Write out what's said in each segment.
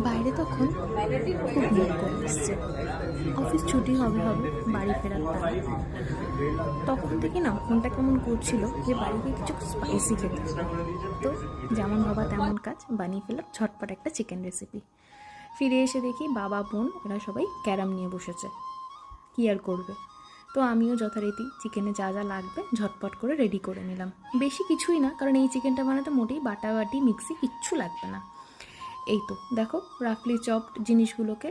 বাইরে তখন খুব মেঘ করে এসছে, অফিস ছুটি হবে হবে বাড়ি ফেরার পালা। তখন থেকে না মনটা কেমন করছিল যে বাড়ি গিয়ে কিছু স্পাইসি খেতে হবে। তো যেমন ভাবা তেমন কাজ, বানিয়ে ফেললাম ঝটপট একটা চিকেন রেসিপি। ফিরে এসে দেখি বাবা বোন এরা সবাই ক্যারাম নিয়ে বসেছে, কী আর করবে। তো আমিও যথারীতি চিকেনে যা যা লাগবে ঝটপট করে রেডি করে নিলাম। বেশি কিছুই না, কারণ এই চিকেনটা বানাতে মোটেই বাটাবাটি মিক্সি কিচ্ছু লাগবে না। এই তো দেখো রাফলি চপড জিনিসগুলোকে,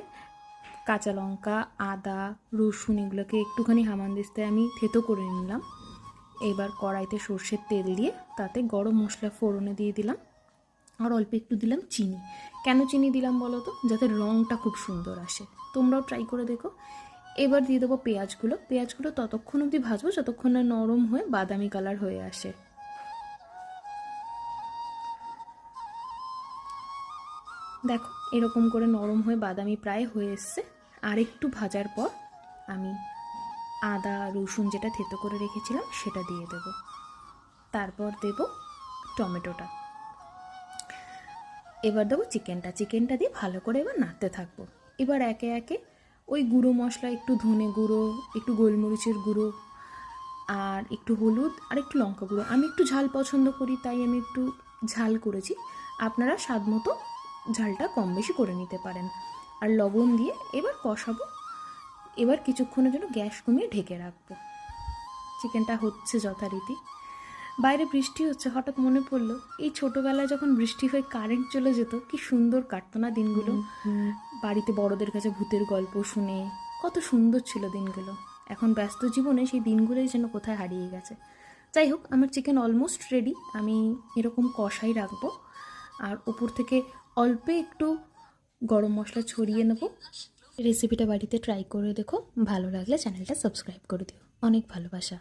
কাঁচা লঙ্কা, আদা, রসুন এগুলোকে একটুখানি হামানদিস্তায় আমি থেতো করে নিলাম। এবার কড়াইতে সর্ষের তেল দিয়ে তাতে গরম মশলা ফোড়নে দিয়ে দিলাম, আর অল্প একটু দিলাম চিনি। কেন চিনি দিলাম বলো তো? যাতে রঙটা খুব সুন্দর আসে। তোমরাও ট্রাই করে দেখো। এবার দিয়ে দেবো পেঁয়াজগুলো ততক্ষণ অবধি ভাজবো যতক্ষণ না নরম হয়ে বাদামি কালার হয়ে আসে। দেখো এরকম করে নরম হয়ে বাদামি প্রায় হয়ে এসছে। আর একটু ভাজার পর আমি আদা রসুন যেটা থেতো করে রেখেছিলাম সেটা দিয়ে দেব। তারপর দেব টমেটোটা। এবার দেবো চিকেনটা দিয়ে ভালো করে এবার নাড়তে থাকবো। এবার একে একে ওই গুঁড়ো মশলা, একটু ধনে গুঁড়ো, একটু গোলমরিচের গুঁড়ো, আর একটু হলুদ, আর একটু লঙ্কা গুঁড়ো। আমি একটু ঝাল পছন্দ করি তাই আমি একটু ঝাল করেছি, আপনারা স্বাদ মতো ঝালটা কম বেশি করে নিতে পারেন। আর লবণ দিয়ে এবার কষাবো। এবার কিছুক্ষণের জন্য গ্যাস কমিয়ে ঢেকে রাখবো। চিকেনটা হচ্ছে যথারীতি। বাইরে বৃষ্টি হচ্ছে, হঠাৎ মনে পড়লো এই ছোটোবেলায় যখন বৃষ্টি হয়ে কারেন্ট চলে যেত কি সুন্দর কাটতো না দিনগুলো। বাড়িতে বড়দের কাছে ভূতের গল্প শুনে কত সুন্দর ছিল দিনগুলো। এখন ব্যস্ত জীবনে সেই দিনগুলোই যেন কোথায় হারিয়ে গেছে। যাই হোক, আমার চিকেন অলমোস্ট রেডি। আমি এরকম কষাই রাখবো, আর ওপর থেকে অল্প একটু গরম মশলা ছড়িয়ে নেব। রেসিপিটা বাড়িতে ট্রাই করে দেখো, ভালো লাগলে চ্যানেলটা সাবস্ক্রাইব করে দিও। অনেক ভালোবাসা।